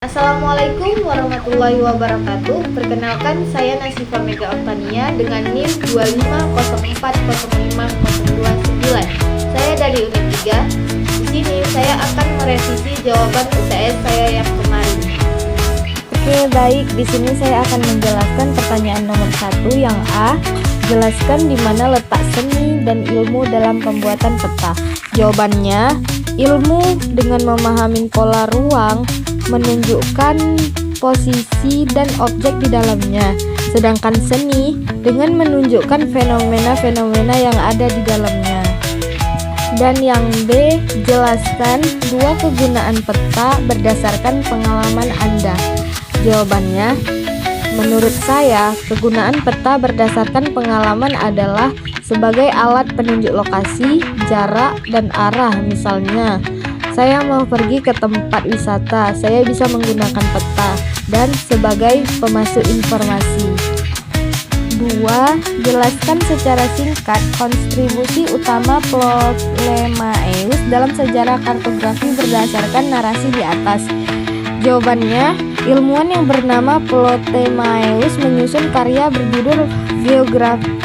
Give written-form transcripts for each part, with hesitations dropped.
Assalamualaikum warahmatullahi wabarakatuh. Perkenalkan, saya Nasifa Mega Oktania dengan NIM 250405029. Saya dari Unit 3. Di sini saya akan merevisi jawaban UTS saya yang kemarin. Oke, baik. Di sini saya akan menjelaskan pertanyaan nomor 1 yang A. Jelaskan di mana letak seni dan ilmu dalam pembuatan peta. Jawabannya, ilmu dengan memahami pola ruang menunjukkan posisi dan objek di dalamnya, sedangkan seni dengan menunjukkan fenomena-fenomena yang ada di dalamnya. Dan yang B, jelaskan dua kegunaan peta berdasarkan pengalaman Anda. Jawabannya, menurut saya, kegunaan peta berdasarkan pengalaman adalah sebagai alat penunjuk lokasi, jarak, dan arah. Misalnya, saya mau pergi ke tempat wisata, saya bisa menggunakan peta, dan sebagai pemasuk informasi. 2. Jelaskan secara singkat kontribusi utama Ptolemaios dalam sejarah kartografi berdasarkan narasi di atas. Jawabannya, ilmuwan yang bernama Ptolemaios menyusun karya berjudul Geografia.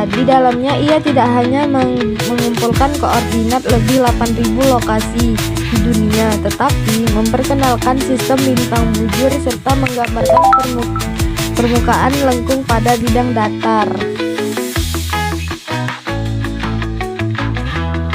Di dalamnya ia tidak hanya mengumpulkan koordinat lebih 8.000 lokasi di dunia, tetapi memperkenalkan sistem bintang bujur serta menggambarkan permukaan lengkung pada bidang datar.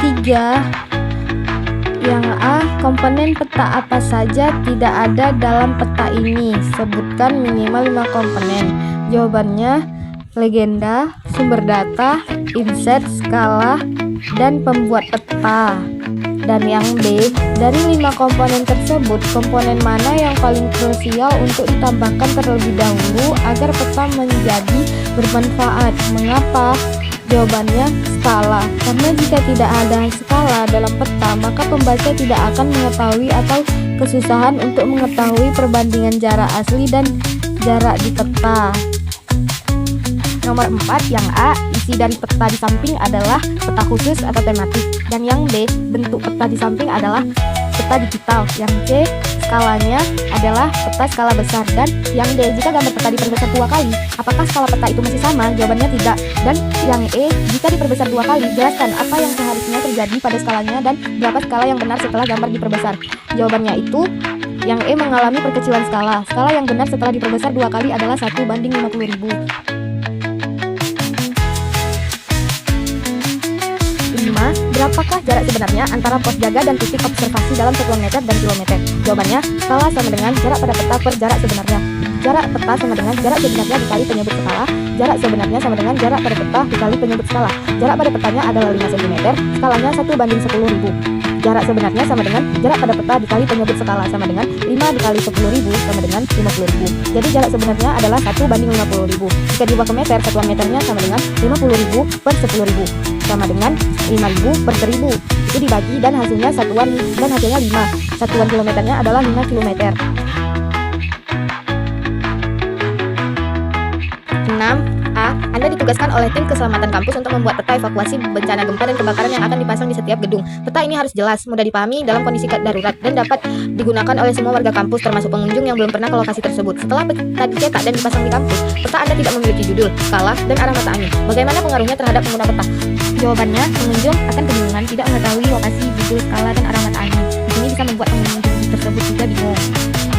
3. Yang A, komponen peta apa saja tidak ada dalam peta ini? Sebutkan minimal 5 komponen. Jawabannya, legenda, sumber data, inset, skala, dan pembuat peta. Dan yang B, dari 5 komponen tersebut, komponen mana yang paling krusial untuk ditambahkan terlebih dahulu agar peta menjadi bermanfaat? Mengapa? Jawabannya, skala. Karena jika tidak ada skala dalam peta, maka pembaca tidak akan mengetahui atau kesusahan untuk mengetahui perbandingan jarak asli dan jarak di peta. Nomor 4, yang A, isi dan peta di samping adalah peta khusus atau tematik. Dan yang B, bentuk peta di samping adalah peta digital. Yang C, skalanya adalah peta skala besar. Dan yang D, jika gambar peta diperbesar 2 kali, apakah skala peta itu masih sama? Jawabannya tidak. Dan yang E, jika diperbesar 2 kali, jelaskan apa yang seharusnya terjadi pada skalanya dan berapa skala yang benar setelah gambar diperbesar. Jawabannya itu, yang E mengalami perkecilan skala. Skala yang benar setelah diperbesar 2 kali adalah 1:50.000. 5. Berapakah jarak sebenarnya antara pos jaga dan titik observasi dalam satuan meter dan kilometer? Jawabannya, skala sama dengan jarak pada peta per jarak sebenarnya. Jarak peta sama dengan jarak sebenarnya dikali penyebut skala. Jarak sebenarnya sama dengan jarak pada peta dikali penyebut skala. Jarak pada petanya adalah 5 cm, skalanya 1:10.000. Jarak sebenarnya sama dengan jarak pada peta dikali penyebut skala sama dengan 5 dikali 10.000 sama dengan 50.000. Jadi jarak sebenarnya adalah 1:50.000. Jika diubah ke meter, satuan meternya sama dengan 50.000 per 10.000 sama dengan 5.000 per 1.000. Itu dibagi dan hasilnya 5. Satuan kilometernya adalah 5 km. 6. A. Anda ditugaskan oleh tim keselamatan kampus untuk membuat peta evakuasi bencana gempa dan kebakaran yang akan dipasang di setiap gedung. Peta ini harus jelas, mudah dipahami dalam kondisi darurat, dan dapat digunakan oleh semua warga kampus termasuk pengunjung yang belum pernah ke lokasi tersebut. Setelah peta dicetak dan dipasang di kampus, peta Anda tidak memiliki judul, skala, dan arah mata angin. Bagaimana pengaruhnya terhadap pengguna peta? Jawabannya, pengunjung akan kebingungan, tidak mengetahui lokasi, judul, skala, dan arah mata angin. Di sini bisa membuat pengunjung tersebut juga bingung.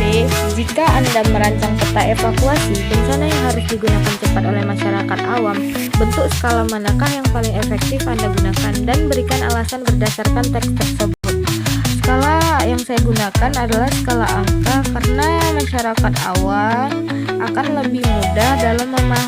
B. Jika Anda merancang peta evakuasi bencana yang harus digunakan cepat oleh masyarakat awam, bentuk skala manakah yang paling efektif Anda gunakan, dan berikan alasan berdasarkan teks tersebut. Skala yang saya gunakan adalah skala angka karena masyarakat awam akan lebih mudah dalam memahami